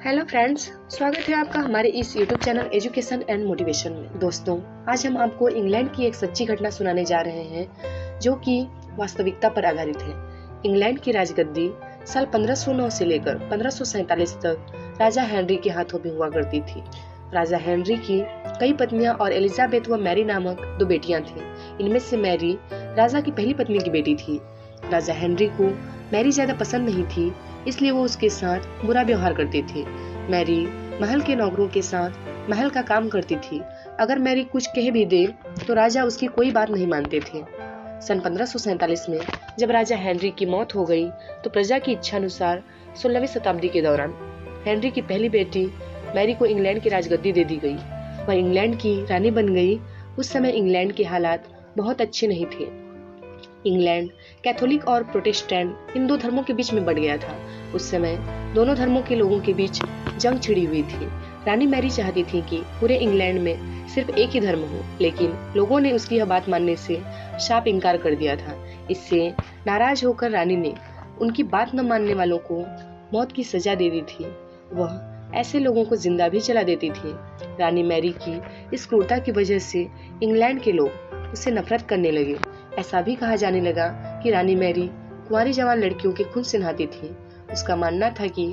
Hello friends, स्वागत है आपका हमारे इस YouTube channel education and motivation में। दोस्तों, आज हम आपको इंग्लैंड की एक सच्ची घटना सुनाने जा रहे हैं जो कि वास्तविकता पर आधारित है। इंग्लैंड की राजगद्दी साल 1509 से लेकर 1547 तक राजा हेनरी के हाथों में हुआ करती थी। राजा हेनरी की कई पत्नियां और एलिजाबेथ व मैरी नामक दो बेटियां थीं। इनमें से मैरी राजा की पहली पत्नी की बेटी थी। राजा हेनरी को मैरी ज्यादा पसंद नहीं थी, इसलिए वो उसके साथ बुरा व्यवहार करती थी। मैरी महल के नौकरों के साथ महल का काम करती थी। अगर मैरी कुछ कह भी दे तो राजा उसकी कोई बात नहीं मानते थे। सन 1547 में जब राजा हेनरी की मौत हो गई तो प्रजा की इच्छा अनुसार 16वीं शताब्दी के दौरान हेनरी की पहली बेटी मैरी को इंग्लैंड की राजगद्दी दे दी गई। वह इंग्लैंड की रानी बन गई। उस समय इंग्लैंड के हालात बहुत अच्छे नहीं थे। इंग्लैंड कैथोलिक और प्रोटेस्टेंट इन दो धर्मों के बीच में बढ़ गया था। उस समय दोनों धर्मों के लोगों के बीच जंग छिड़ी हुई थी। रानी मैरी चाहती थी कि पूरे इंग्लैंड में सिर्फ एक ही धर्म हो, लेकिन लोगों ने उसकी यह बात मानने से साफ इनकार कर दिया था। इससे नाराज होकर रानी ने उनकी बात न मानने वालों को मौत की सजा दे दी थी। वह ऐसे लोगों को जिंदा भी जला देती थी। रानी मैरी की इस क्रूरता की वजह से इंग्लैंड के लोग उससे नफरत करने लगे। ऐसा भी कहा जाने लगा कि रानी मैरी कुंवारी जवान लड़कियों के खून से नहाती थी। उसका मानना था कि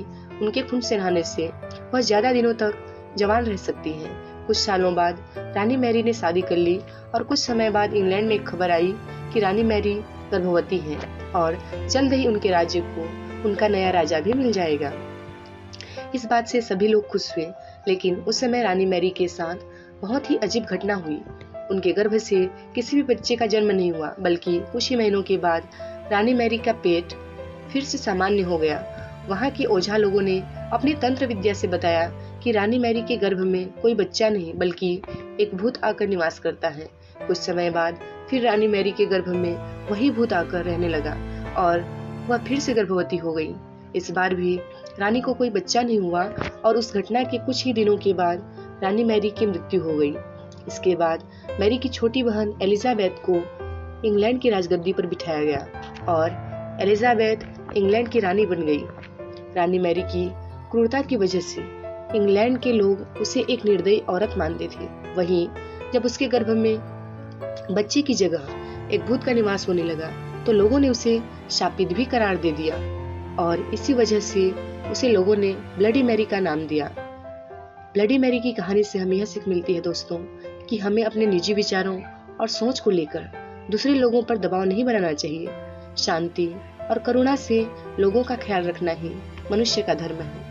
उनके खून से नहाने से वह ज्यादा दिनों तक जवान रह सकती हैं। कुछ सालों बाद रानी मैरी ने शादी कर ली और कुछ समय बाद इंग्लैंड में एक खबर आई कि रानी मैरी गर्भवती है और जल्द ही उनके राज्य को उनका नया राजा भी मिल जाएगा। इस बात से सभी लोग खुश हुए, लेकिन उस समय रानी मैरी के साथ बहुत ही अजीब घटना हुई। उनके गर्भ से किसी भी बच्चे का जन्म नहीं हुआ, बल्कि कुछ ही महीनों के बाद रानी मैरी का पेट फिर से सामान्य हो गया। वहाँ के ओझा लोगों ने अपनी तंत्र विद्या से बताया कि रानी मैरी के गर्भ में कोई बच्चा नहीं बल्कि एक भूत आकर निवास करता है। कुछ समय बाद फिर रानी मैरी के गर्भ में वही भूत आकर रहने लगा और वह फिर से गर्भवती हो गई। इस बार भी रानी को कोई बच्चा नहीं हुआ और उस घटना के कुछ ही दिनों के बाद रानी मैरी की मृत्यु हो गई। इसके बाद मैरी की छोटी बहन एलिजाबेथ को इंग्लैंड की राजगद्दी पर बिठाया गया और एलिजाबेथ इंग्लैंड की रानी बन गई। रानी मैरी की क्रूरता की वजह से इंग्लैंड के लोग उसे एक निर्दयी औरत मानते थे। वहीं जब उसके गर्भ में बच्चे की जगह एक भूत का निवास होने लगा तो लोगों ने उसे शापित भी करार दे दिया और इसी वजह से उसे लोगों ने ब्लडी मैरी का नाम दिया। ब्लडी मैरी की कहानी से हमें यह सीख मिलती है दोस्तों कि हमें अपने निजी विचारों और सोच को लेकर दूसरे लोगों पर दबाव नहीं बनाना चाहिए। शांति और करुणा से लोगों का ख्याल रखना ही मनुष्य का धर्म है।